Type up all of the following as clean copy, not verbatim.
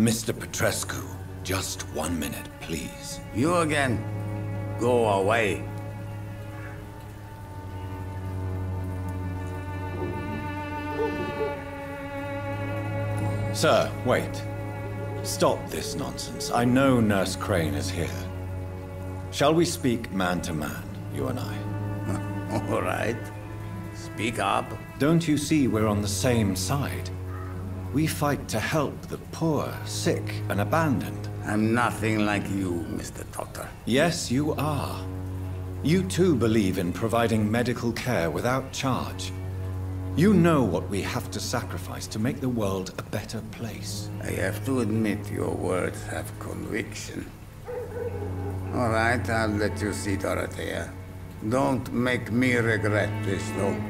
Mr. Petrescu, just 1 minute, please. You again? Go away. Sir, wait. Stop this nonsense. I know Nurse Crane is here. Shall we speak man to man, you and I? All right. Speak up. Don't you see we're on the same side? We fight to help the poor, sick, and abandoned. I'm nothing like you, Mr. Doctor. Yes, you are. You too believe in providing medical care without charge. You know what we have to sacrifice to make the world a better place. I have to admit your words have conviction. All right, I'll let you see Dorothea. Don't make me regret this, though.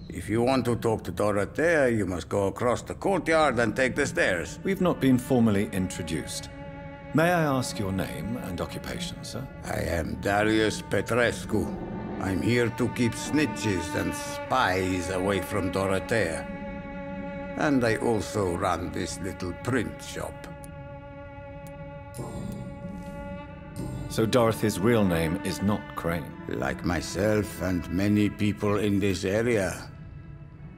If you want to talk to Dorothea, you must go across the courtyard and take the stairs. We've not been formally introduced. May I ask your name and occupation, sir? I am Darius Petrescu. I'm here to keep snitches and spies away from Dorothea. And I also run this little print shop. So Dorothy's real name is not Crane? Like myself and many people in this area.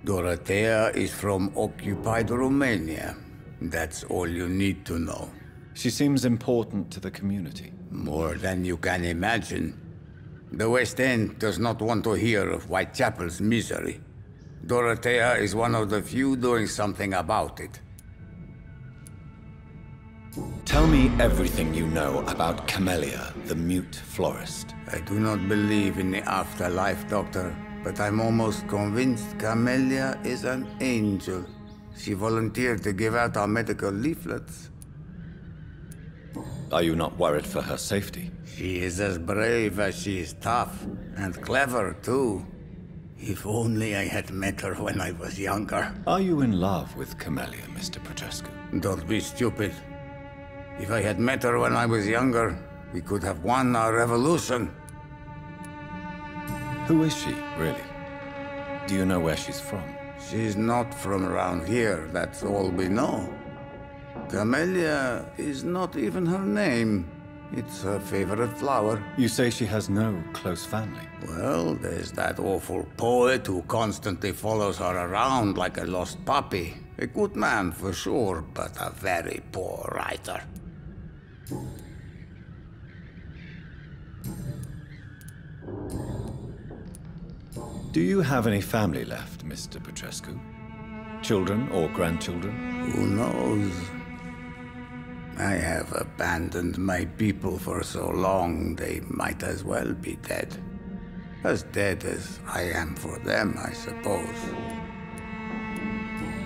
Dorothea is from occupied Romania. That's all you need to know. She seems important to the community. More than you can imagine. The West End does not want to hear of Whitechapel's misery. Dorothea is one of the few doing something about it. Tell me everything you know about Camellia, the mute florist. I do not believe in the afterlife, Doctor, but I'm almost convinced Camellia is an angel. She volunteered to give out our medical leaflets. Are you not worried for her safety? She is as brave as she is tough, and clever, too. If only I had met her when I was younger. Are you in love with Camellia, Mr. Petrescu? Don't be stupid. If I had met her when I was younger, we could have won our revolution. Who is she, really? Do you know where she's from? She's not from around here, that's all we know. Camellia is not even her name. It's her favorite flower. You say she has no close family? Well, there's that awful poet who constantly follows her around like a lost puppy. A good man for sure, but a very poor writer. Do you have any family left, Mr. Petrescu? Children or grandchildren? Who knows? I have abandoned my people for so long, they might as well be dead. As dead as I am for them, I suppose.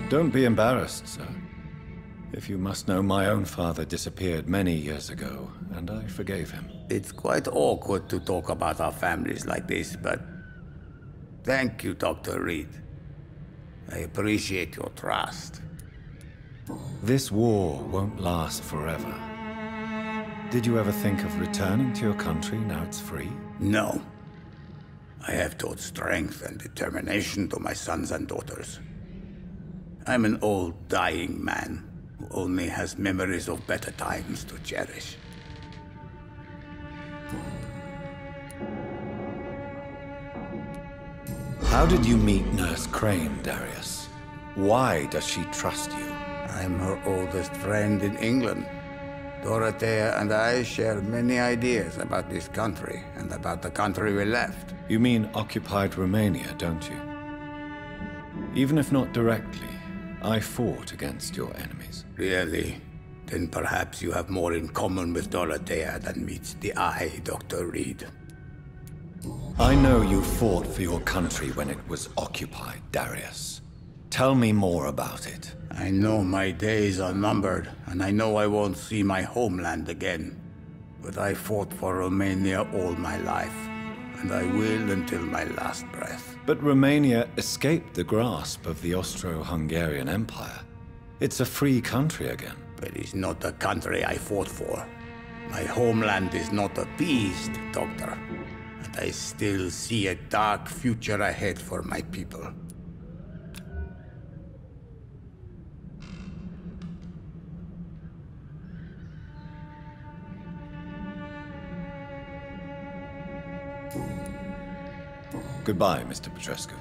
Don't be embarrassed, sir. If you must know, my own father disappeared many years ago, and I forgave him. It's quite awkward to talk about our families like this, but thank you, Dr. Reid. I appreciate your trust. This war won't last forever. Did you ever think of returning to your country now it's free? No. I have taught strength and determination to my sons and daughters. I'm an old, dying man who only has memories of better times to cherish. How did you meet Nurse Crane, Darius? Why does she trust you? I'm her oldest friend in England. Dorothea and I share many ideas about this country and about the country we left. You mean occupied Romania, don't you? Even if not directly, I fought against your enemies. Really? Then perhaps you have more in common with Dorothea than meets the eye, Dr. Reid. I know you fought for your country when it was occupied, Darius. Tell me more about it. I know my days are numbered, and I know I won't see my homeland again. But I fought for Romania all my life, and I will until my last breath. But Romania escaped the grasp of the Austro-Hungarian Empire. It's a free country again. But it's not the country I fought for. My homeland is not appeased, Doctor. And I still see a dark future ahead for my people. Goodbye, Mr. Petrescu.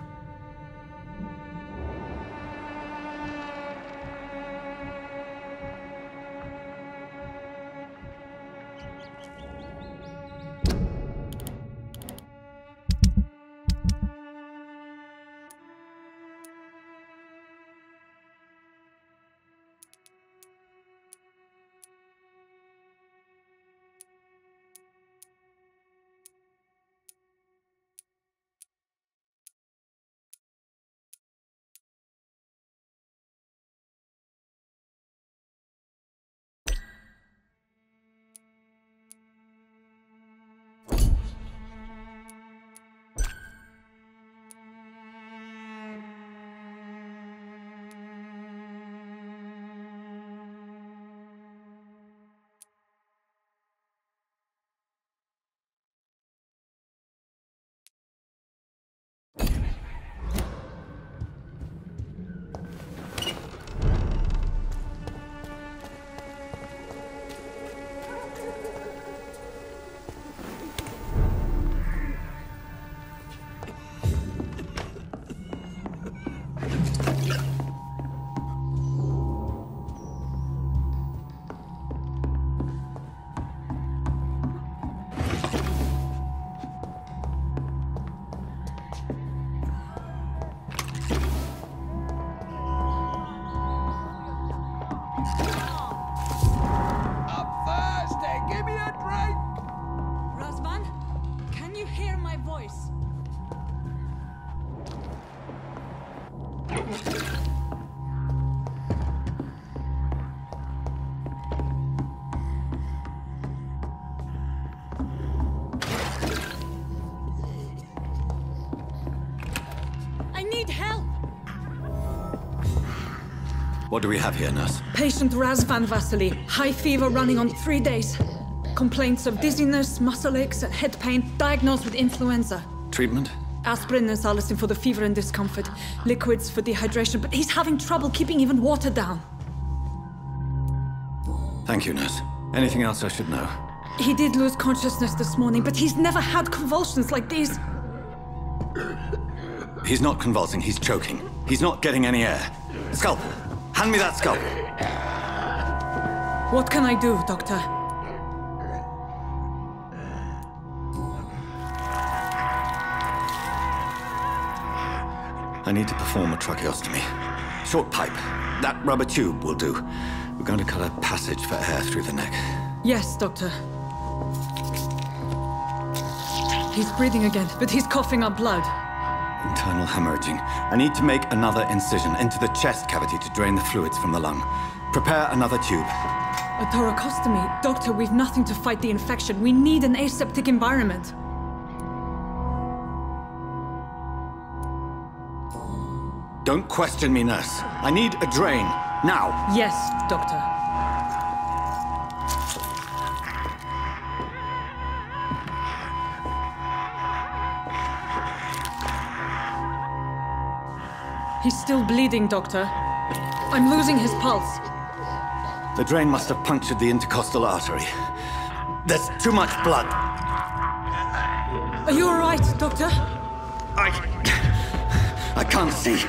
What do we have here, nurse? Patient Razvan Vasily. High fever running on 3 days. Complaints of dizziness, muscle aches, head pain. Diagnosed with influenza. Treatment? Aspirin and salicin for the fever and discomfort. Liquids for dehydration, but he's having trouble keeping even water down. Thank you, nurse. Anything else I should know? He did lose consciousness this morning, but he's never had convulsions like these. He's not convulsing, he's choking. He's not getting any air. Scalpel! Hand me that scalpel! What can I do, Doctor? I need to perform a tracheostomy. Short pipe. That rubber tube will do. We're going to cut a passage for air through the neck. Yes, Doctor. He's breathing again, but he's coughing up blood. Internal hemorrhaging. I need to make another incision into the chest cavity to drain the fluids from the lung. Prepare another tube. A thoracostomy? Doctor, we've nothing to fight the infection. We need an aseptic environment. Don't question me, nurse. I need a drain. Now. Yes, Doctor. He's still bleeding, Doctor. I'm losing his pulse. The drain must have punctured the intercostal artery. There's too much blood. Are you all right, Doctor? I can't see.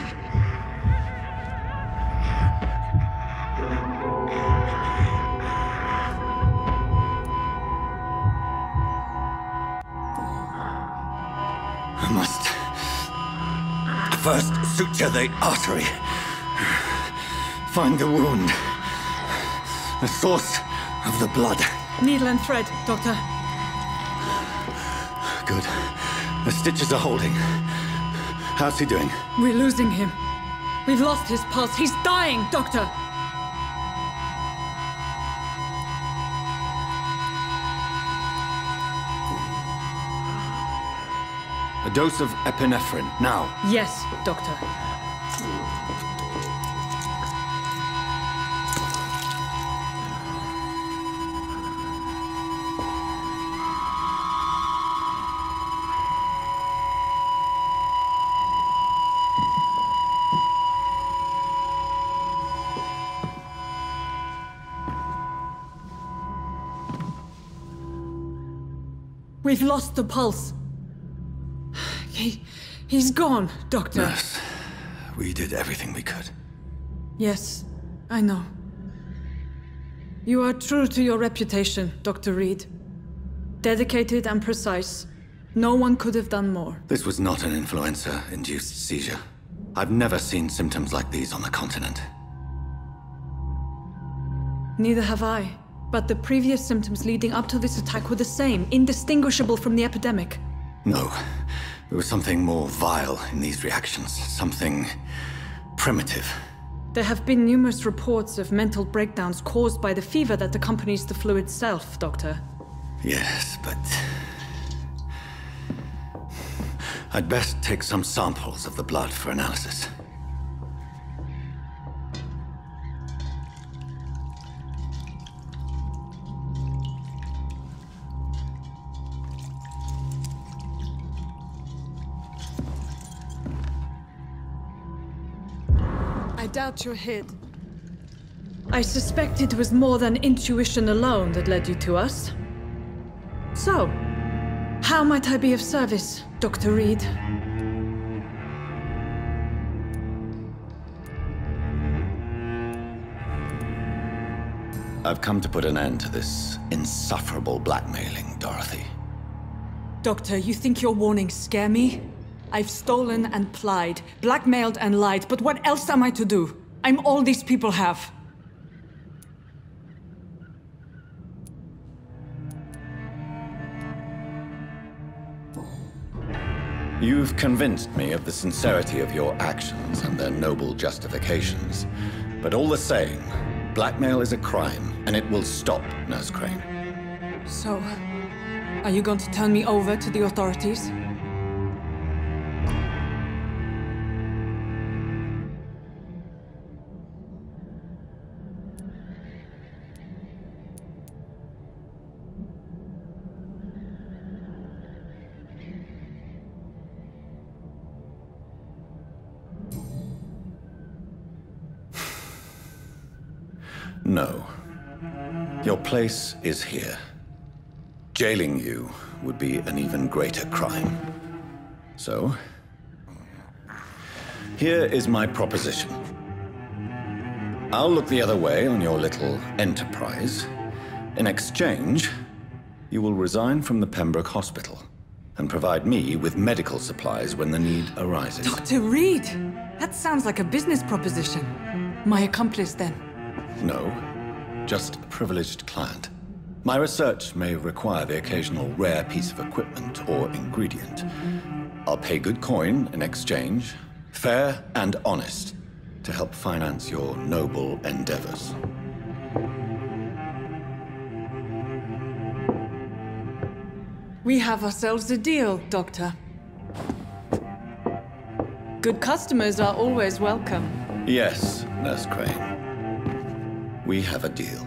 I must first suture the artery. Find the wound. The source of the blood. Needle and thread, Doctor. Good. The stitches are holding. How's he doing? We're losing him. We've lost his pulse. He's dying, Doctor. A dose of epinephrine, now. Yes, Doctor. We've lost the pulse. He's gone, Doctor. Nurse, we did everything we could. Yes, I know. You are true to your reputation, Dr. Reid. Dedicated and precise. No one could have done more. This was not an influenza-induced seizure. I've never seen symptoms like these on the continent. Neither have I. But the previous symptoms leading up to this attack were the same, indistinguishable from the epidemic. No. There was something more vile in these reactions. Something primitive. There have been numerous reports of mental breakdowns caused by the fever that accompanies the flu itself, Doctor. Yes, but... I'd best take some samples of the blood for analysis. I doubt your head. I suspect it was more than intuition alone that led you to us. So, how might I be of service, Dr. Reid? I've come to put an end to this insufferable blackmailing, Dorothy. Doctor, you think your warnings scare me? I've stolen and plied, blackmailed and lied, but what else am I to do? I'm all these people have. You've convinced me of the sincerity of your actions and their noble justifications. But all the same, blackmail is a crime, and it will stop, Nurse Crane. So, are you going to turn me over to the authorities? No. Your place is here. Jailing you would be an even greater crime. So, here is my proposition. I'll look the other way on your little enterprise. In exchange, you will resign from the Pembroke Hospital and provide me with medical supplies when the need arises. Dr. Reid! That sounds like a business proposition. My accomplice, then. No, just a privileged client. My research may require the occasional rare piece of equipment or ingredient. I'll pay good coin in exchange, fair and honest, to help finance your noble endeavors. We have ourselves a deal, Doctor. Good customers are always welcome. Yes, Nurse Crane. We have a deal.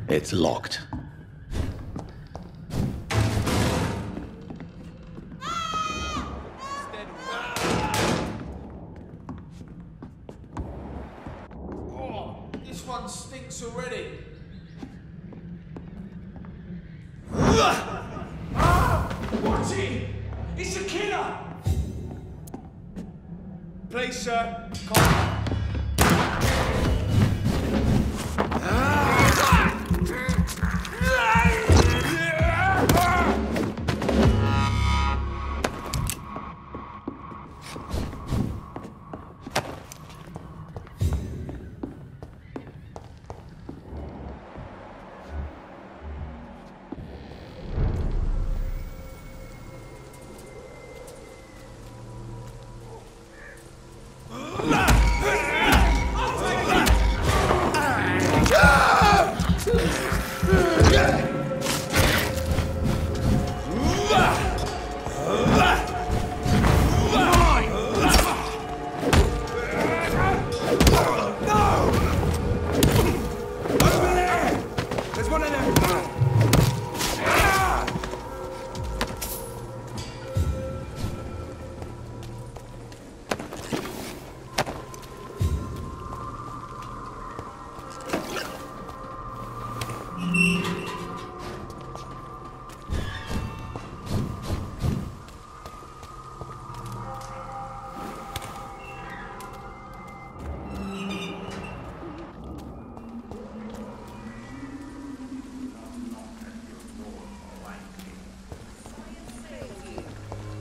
It's locked. This one stinks already. Watch it! It's a killer! Please, sir, come. one of them!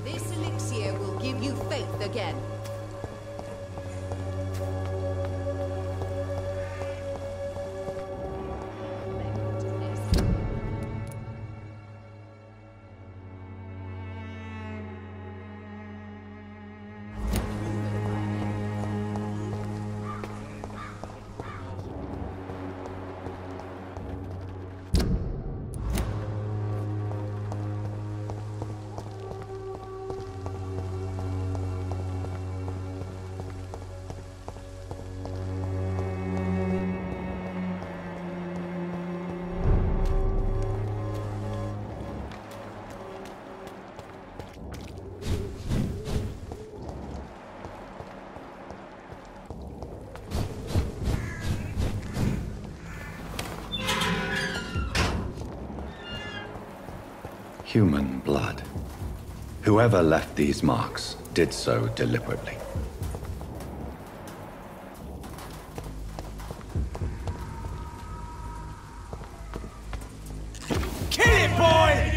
This elixir will give you faith again. Human blood. Whoever left these marks did so deliberately. Kill it, boy!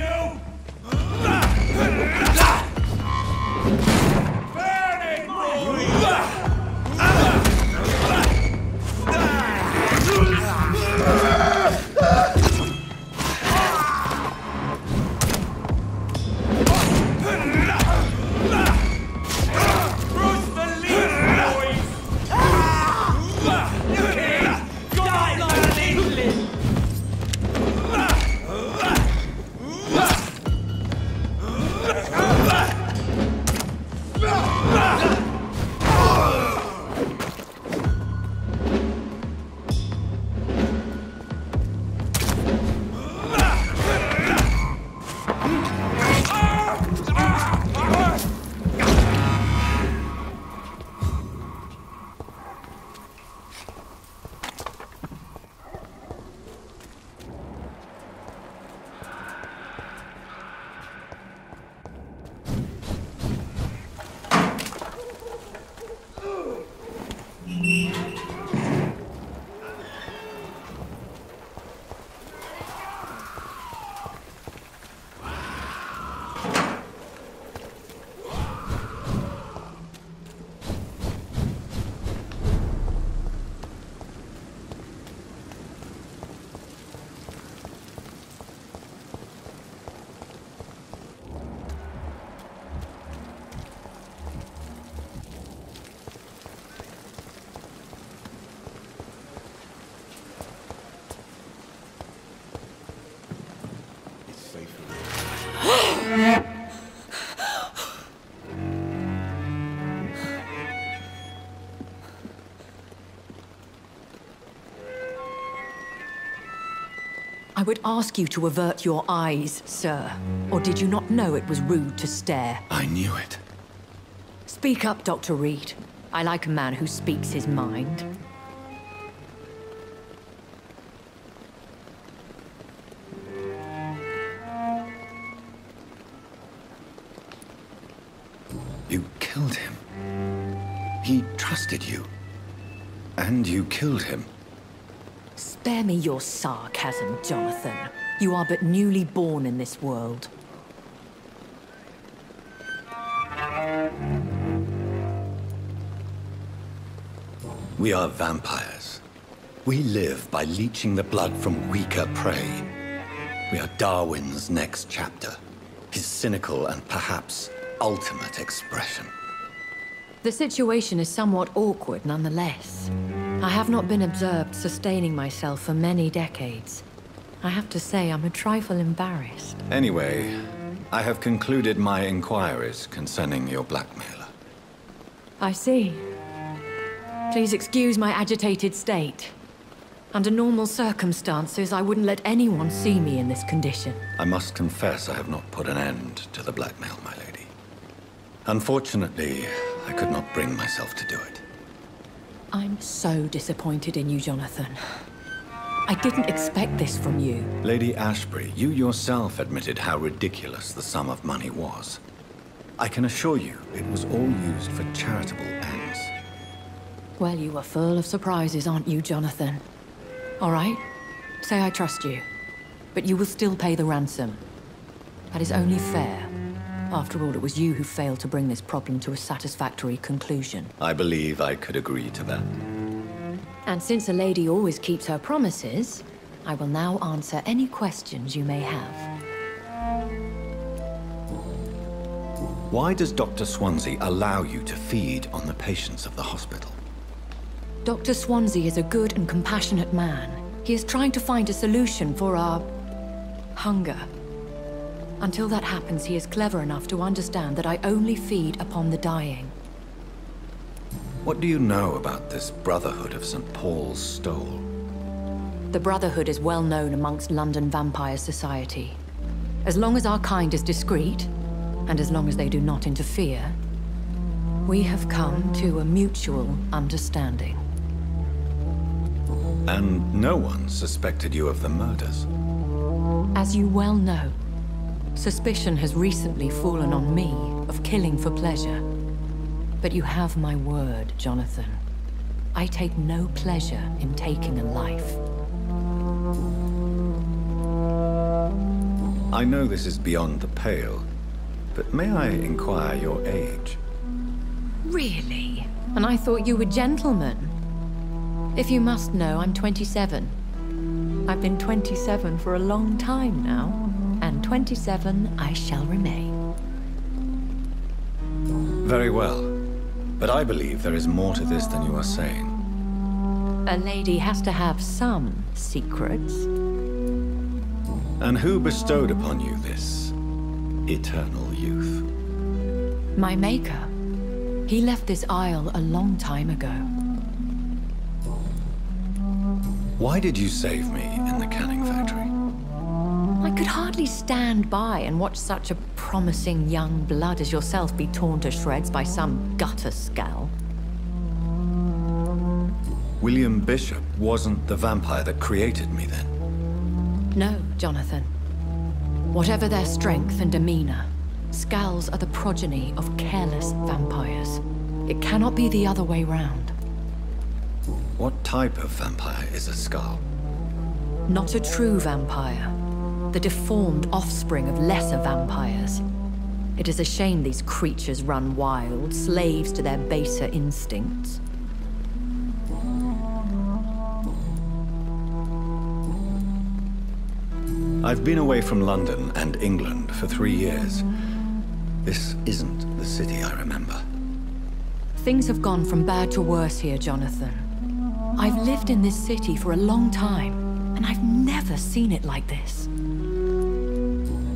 Burn it, I would ask you to avert your eyes, sir. Or did you not know it was rude to stare? I knew it. Speak up, Dr. Reid. I like a man who speaks his mind. You killed him. He trusted you. And you killed him. Spare me your sarcasm, Jonathan. You are but newly born in this world. We are vampires. We live by leeching the blood from weaker prey. We are Darwin's next chapter. His cynical and perhaps ultimate expression. The situation is somewhat awkward nonetheless. I have not been observed sustaining myself for many decades. I have to say I'm a trifle embarrassed. Anyway, I have concluded my inquiries concerning your blackmailer. I see. Please excuse my agitated state. Under normal circumstances, I wouldn't let anyone see me in this condition. I must confess I have not put an end to the blackmail, my lady. Unfortunately, I could not bring myself to do it. I'm so disappointed in you, Jonathan. I didn't expect this from you. Lady Ashbury, you yourself admitted how ridiculous the sum of money was. I can assure you, it was all used for charitable ends. Well, you are full of surprises, aren't you, Jonathan? All right, say I trust you, but you will still pay the ransom. That is only fair. After all, it was you who failed to bring this problem to a satisfactory conclusion. I believe I could agree to that. And since a lady always keeps her promises, I will now answer any questions you may have. Why does Dr. Swansea allow you to feed on the patients of the hospital? Dr. Swansea is a good and compassionate man. He is trying to find a solution for our hunger. Until that happens, he is clever enough to understand that I only feed upon the dying. What do you know about this Brotherhood of St. Paul's Stole? The Brotherhood is well known amongst London vampire society. As long as our kind is discreet, and as long as they do not interfere, we have come to a mutual understanding. And no one suspected you of the murders? As you well know, suspicion has recently fallen on me of killing for pleasure. But you have my word, Jonathan. I take no pleasure in taking a life. I know this is beyond the pale, but may I inquire your age? Really? And I thought you were gentlemen. If you must know, I'm 27. I've been 27 for a long time now, and 27 I shall remain. Very well, but I believe there is more to this than you are saying. A lady has to have some secrets. And who bestowed upon you this eternal youth? My maker. He left this isle a long time ago. Why did you save me in the canning factory? I could hardly stand by and watch such a promising young blood as yourself be torn to shreds by some gutter scowl. William Bishop wasn't the vampire that created me then? No, Jonathan. Whatever their strength and demeanor, Scowls are the progeny of careless vampires. It cannot be the other way round. What type of vampire is a Skull? Not a true vampire. The deformed offspring of lesser vampires. It is a shame these creatures run wild, slaves to their baser instincts. I've been away from London and England for 3 years. This isn't the city I remember. Things have gone from bad to worse here, Jonathan. I've lived in this city for a long time, and I've never seen it like this.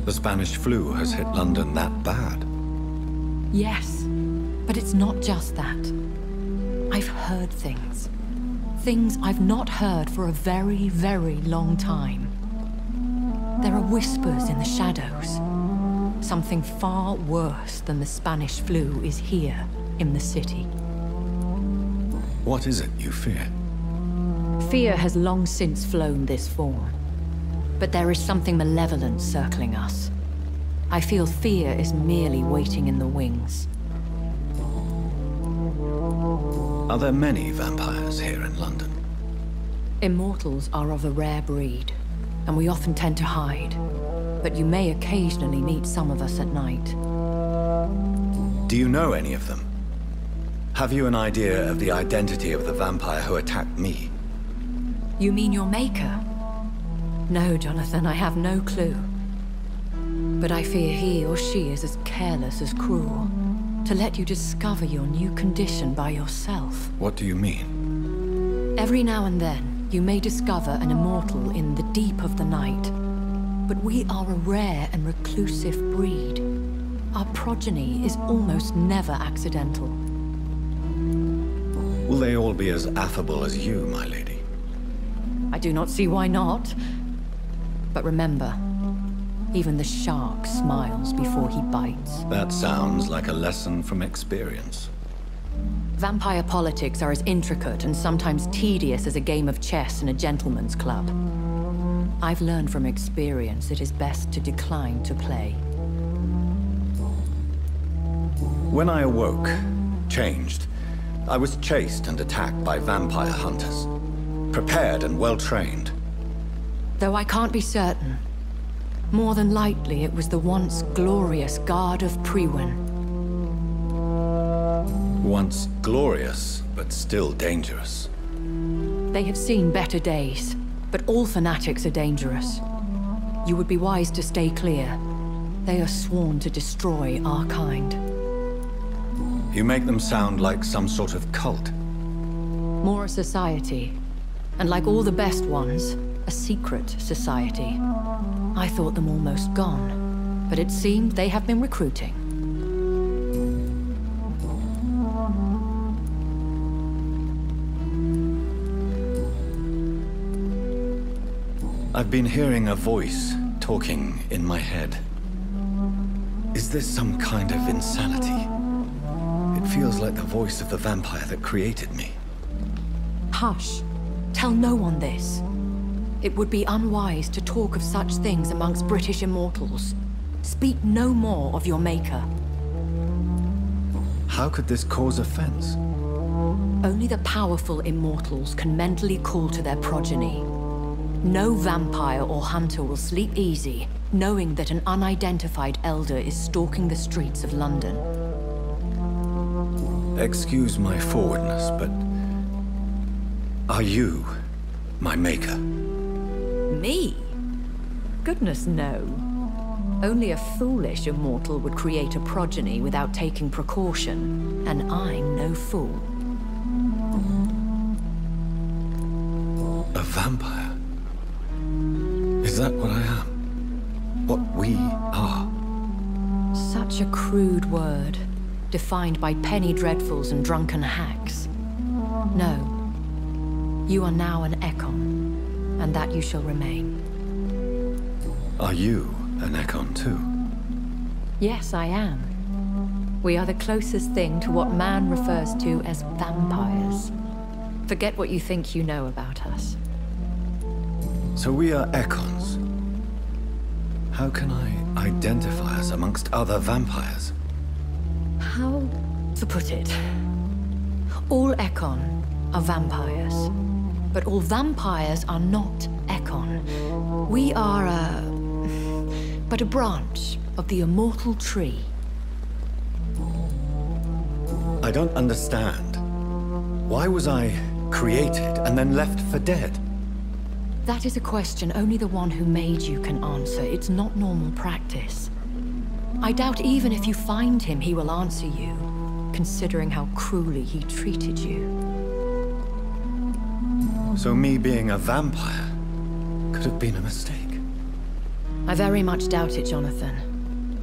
The Spanish flu has hit London that bad? Yes, but it's not just that. I've heard things. Things I've not heard for a very, very long time. There are whispers in the shadows. Something far worse than the Spanish flu is here in the city. What is it you fear? Fear has long since flown this form. But there is something malevolent circling us. I feel fear is merely waiting in the wings. Are there many vampires here in London? Immortals are of a rare breed, and we often tend to hide. But you may occasionally meet some of us at night. Do you know any of them? Have you an idea of the identity of the vampire who attacked me? You mean your maker? No, Jonathan, I have no clue. But I fear he or she is as careless as cruel. To let you discover your new condition by yourself. What do you mean? Every now and then, you may discover an immortal in the deep of the night. But we are a rare and reclusive breed. Our progeny is almost never accidental. Will they all be as affable as you, my lady? I do not see why not. But remember, even the shark smiles before he bites. That sounds like a lesson from experience. Vampire politics are as intricate and sometimes tedious as a game of chess in a gentleman's club. I've learned from experience it is best to decline to play. When I awoke, changed, I was chased and attacked by vampire hunters. Prepared and well-trained. Though I can't be certain, more than likely it was the once glorious Guard of Priwen. Once glorious, but still dangerous. They have seen better days, but all fanatics are dangerous. You would be wise to stay clear. They are sworn to destroy our kind. You make them sound like some sort of cult. More a society. And like all the best ones, a secret society. I thought them almost gone, but it seemed they have been recruiting. I've been hearing a voice talking in my head. Is this some kind of insanity? It feels like the voice of the vampire that created me. Hush. Tell no one this. It would be unwise to talk of such things amongst British immortals. Speak no more of your maker. How could this cause offense? Only the powerful immortals can mentally call to their progeny. No vampire or hunter will sleep easy, knowing that an unidentified elder is stalking the streets of London. Excuse my forwardness, but... are you my maker? Me? Goodness, no. Only a foolish immortal would create a progeny without taking precaution, and I'm no fool. A vampire? Is that what I am? What we are? Such a crude word, defined by penny dreadfuls and drunken hacks. No. You are now an Ekon, and that you shall remain. Are you an Ekon too? Yes, I am. We are the closest thing to what man refers to as vampires. Forget what you think you know about us. So we are Ekons. How can I identify us amongst other vampires? How to put it? All Ekon are vampires. But all vampires are not Ekon. We are but a branch of the immortal tree. I don't understand. Why was I created and then left for dead? That is a question only the one who made you can answer. It's not normal practice. I doubt even if you find him, he will answer you, considering how cruelly he treated you. So me being a vampire could have been a mistake. I very much doubt it, Jonathan.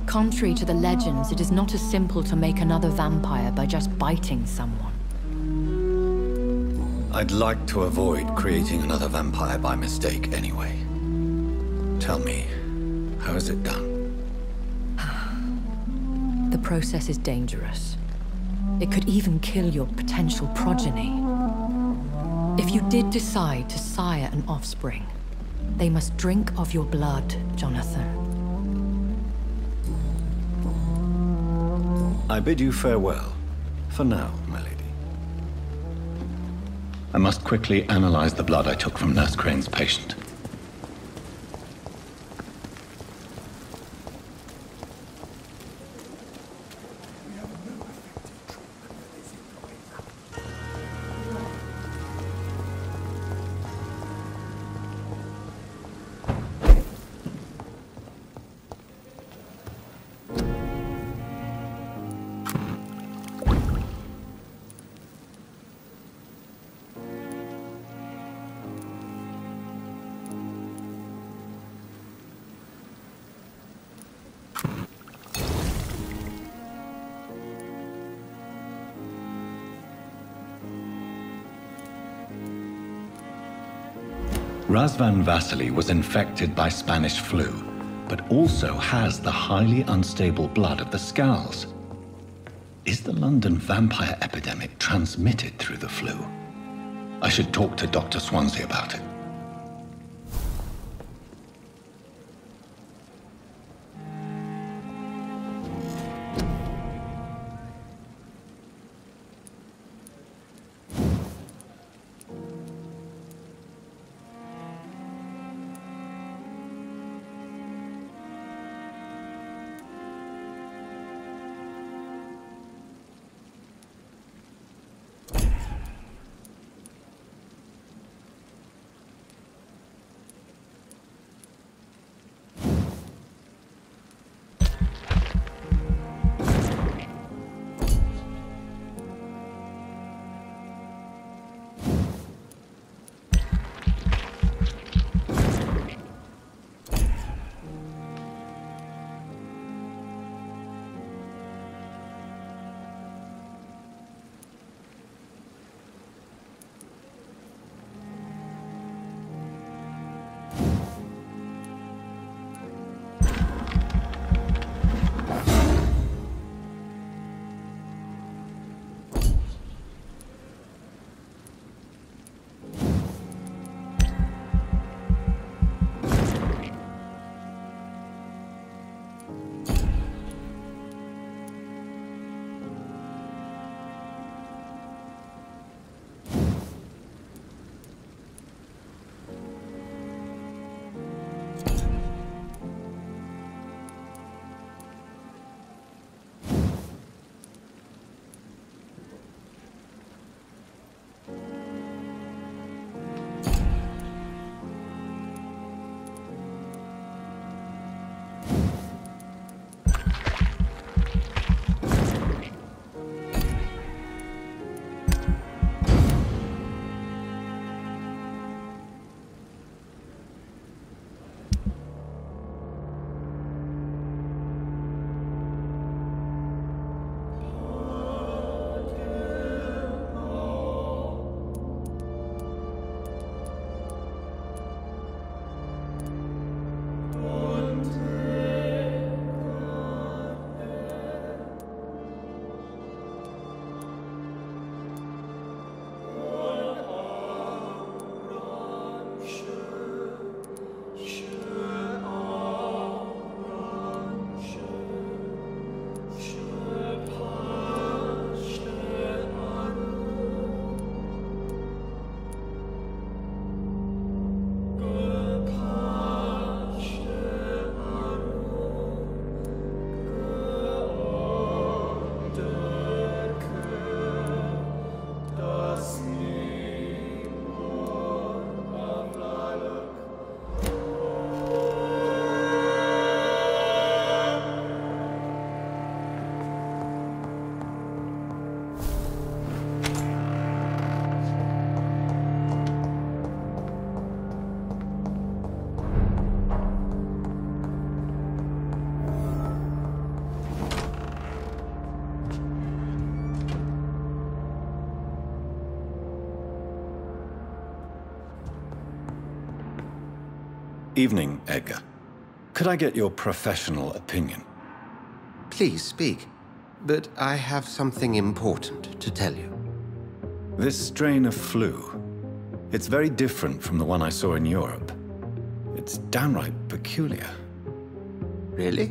Contrary to the legends, it is not as simple to make another vampire by just biting someone. I'd like to avoid creating another vampire by mistake anyway. Tell me, how is it done? The process is dangerous. It could even kill your potential progeny. If you did decide to sire an offspring, they must drink of your blood, Jonathan. I bid you farewell, for now, my lady. I must quickly analyze the blood I took from Nurse Crane's patient. Razvan Vasily was infected by Spanish flu, but also has the highly unstable blood of the Scowls. Is the London vampire epidemic transmitted through the flu? I should talk to Dr. Swansea about it. Evening, Edgar. Could I get your professional opinion? Please speak, but I have something important to tell you. This strain of flu, it's very different from the one I saw in Europe. It's downright peculiar. Really?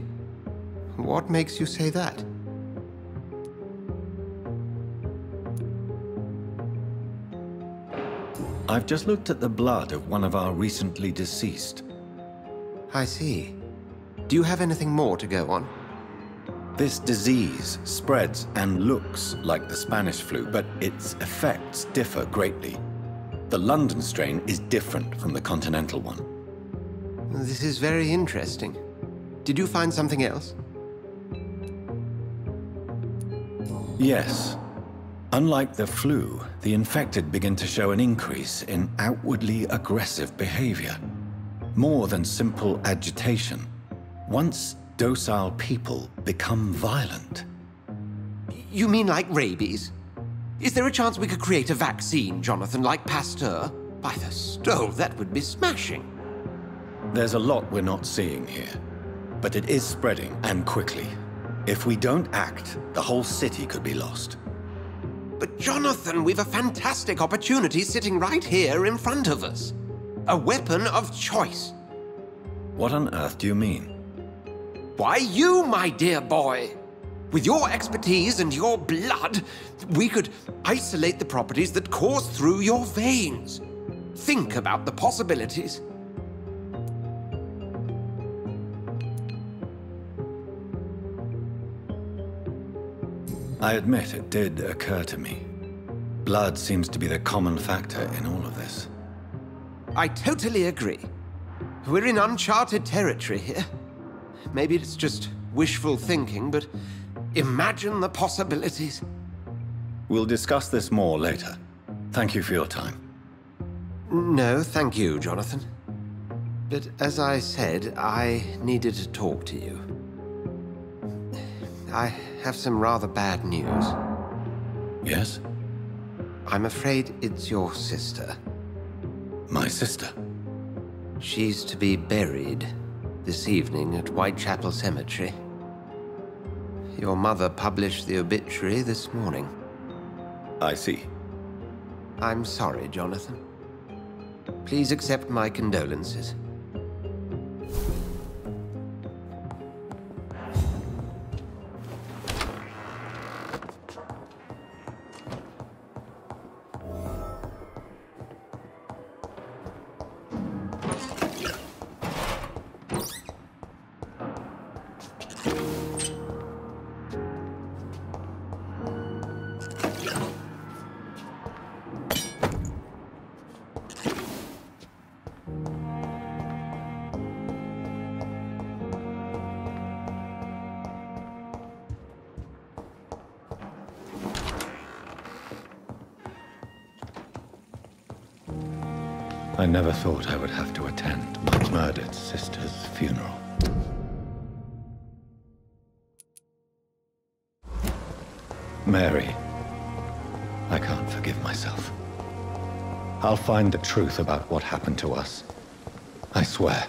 What makes you say that? I've just looked at the blood of one of our recently deceased. I see. Do you have anything more to go on? This disease spreads and looks like the Spanish flu, but its effects differ greatly. The London strain is different from the continental one. This is very interesting. Did you find something else? Yes. Unlike the flu, the infected begin to show an increase in outwardly aggressive behavior. More than simple agitation. Once docile people become violent. You mean like rabies? Is there a chance we could create a vaccine, Jonathan, like Pasteur? By the stove, that would be smashing. There's a lot we're not seeing here, but it is spreading, and quickly. If we don't act, the whole city could be lost. But Jonathan, we've a fantastic opportunity sitting right here in front of us. A weapon of choice. What on earth do you mean? Why, you, my dear boy. With your expertise and your blood, we could isolate the properties that course through your veins. Think about the possibilities. I admit it did occur to me. Blood seems to be the common factor in all of this. I totally agree. We're in uncharted territory here. Maybe it's just wishful thinking, but imagine the possibilities. We'll discuss this more later. Thank you for your time. No, thank you, Jonathan. But as I said, I needed to talk to you. I have some rather bad news. Yes? I'm afraid it's your sister. My sister? She's to be buried this evening at Whitechapel Cemetery. Your mother published the obituary this morning. I see. I'm sorry, Jonathan. Please accept my condolences. I never thought I would have to attend my murdered sister's funeral. Mary, I can't forgive myself. I'll find the truth about what happened to us. I swear.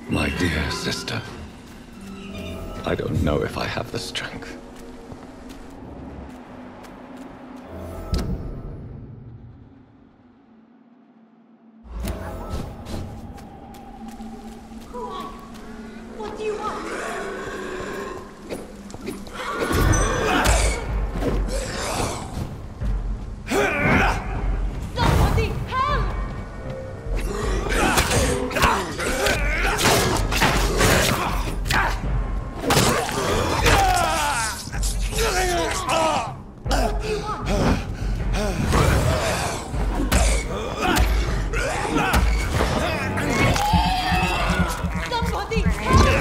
My dear sister. I don't know if I have the strength. What do you want? Somebody help! Somebody help!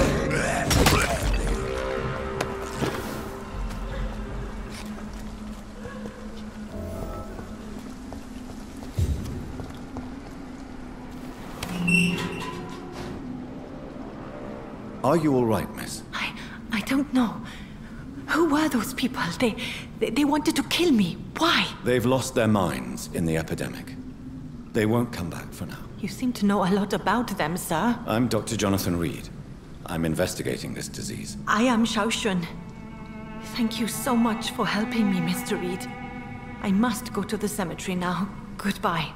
Are you all right, miss? I don't know. Who were those people? They wanted to kill me. Why? They've lost their minds in the epidemic. They won't come back for now. You seem to know a lot about them, sir. I'm Dr. Jonathan Reid. I'm investigating this disease. I am Xiaoxun. Thank you so much for helping me, Mr. Reid. I must go to the cemetery now. Goodbye.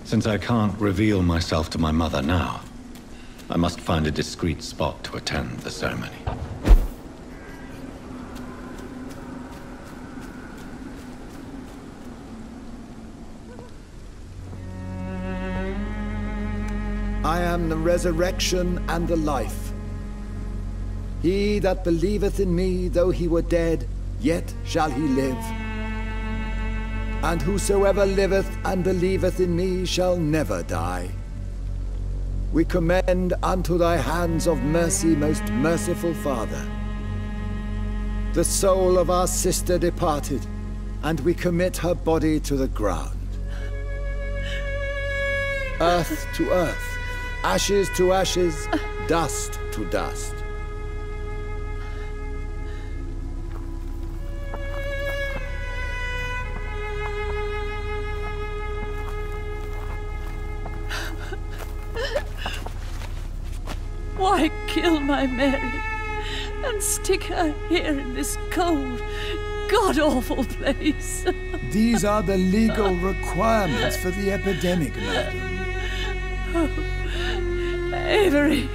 Since I can't reveal myself to my mother now, I must find a discreet spot to attend the ceremony. I am the resurrection and the life. He that believeth in me, though he were dead, yet shall he live. And whosoever liveth and believeth in me shall never die. We commend unto thy hands of mercy, most merciful Father, the soul of our sister departed, and we commit her body to the ground. Earth to earth, ashes to ashes, dust to dust. Why kill my Mary and stick her here in this cold, god-awful place? These are the legal requirements for the epidemic, madam. Oh, Avery,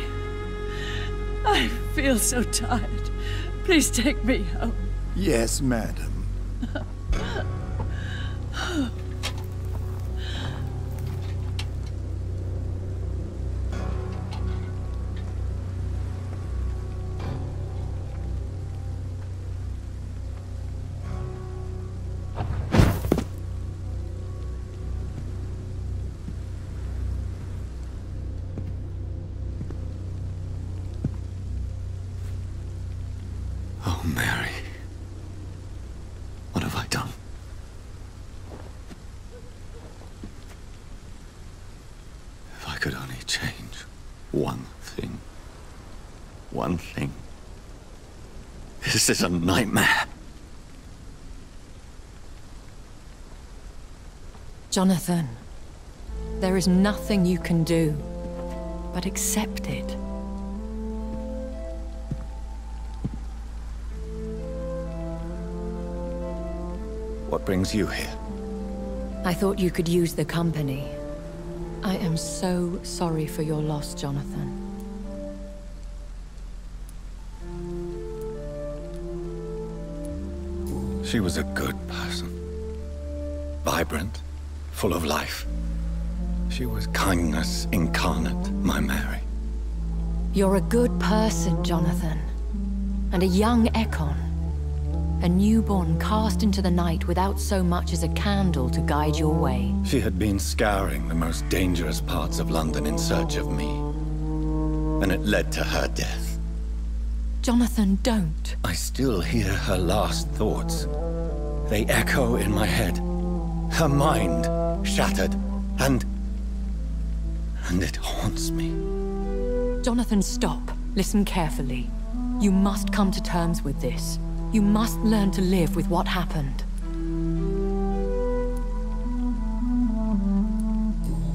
I feel so tired. Please take me home. Yes, madam. Oh, Mary. What have I change one thing. One thing. This is a nightmare. Jonathan, there is nothing you can do but accept it. What brings you here? I thought you could use the company. I am so sorry for your loss, Jonathan. She was a good person. Vibrant, full of life. She was kindness incarnate, my Mary. You're a good person, Jonathan. And a young Ekon. A newborn cast into the night without so much as a candle to guide your way. She had been scouring the most dangerous parts of London in search of me. And it led to her death. Jonathan, don't. I still hear her last thoughts. They echo in my head. Her mind shattered, and it haunts me. Jonathan, stop. Listen carefully. You must come to terms with this. You must learn to live with what happened.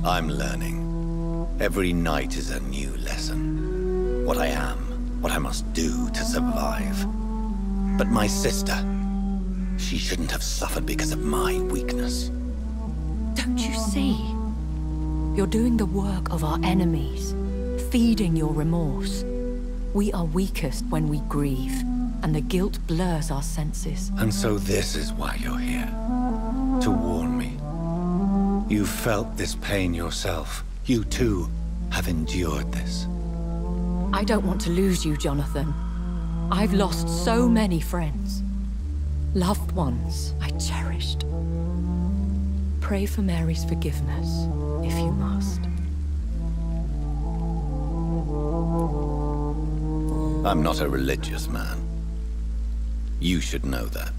I'm learning. Every night is a new lesson. What I am, what I must do to survive. But my sister, she shouldn't have suffered because of my weakness. Don't you see? You're doing the work of our enemies, feeding your remorse. We are weakest when we grieve, and the guilt blurs our senses. And so this is why you're here. To warn me. You've felt this pain yourself. You too have endured this. I don't want to lose you, Jonathan. I've lost so many friends. Loved ones I cherished. Pray for Mary's forgiveness, if you must. I'm not a religious man. You should know that.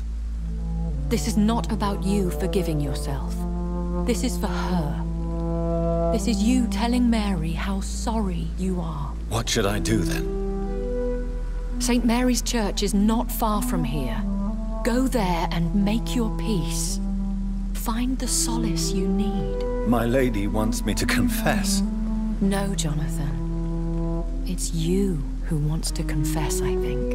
This is not about you forgiving yourself. This is for her. This is you telling Mary how sorry you are. What should I do then? St. Mary's Church is not far from here. Go there and make your peace. Find the solace you need. My lady wants me to confess. No, Jonathan. It's you who wants to confess, I think.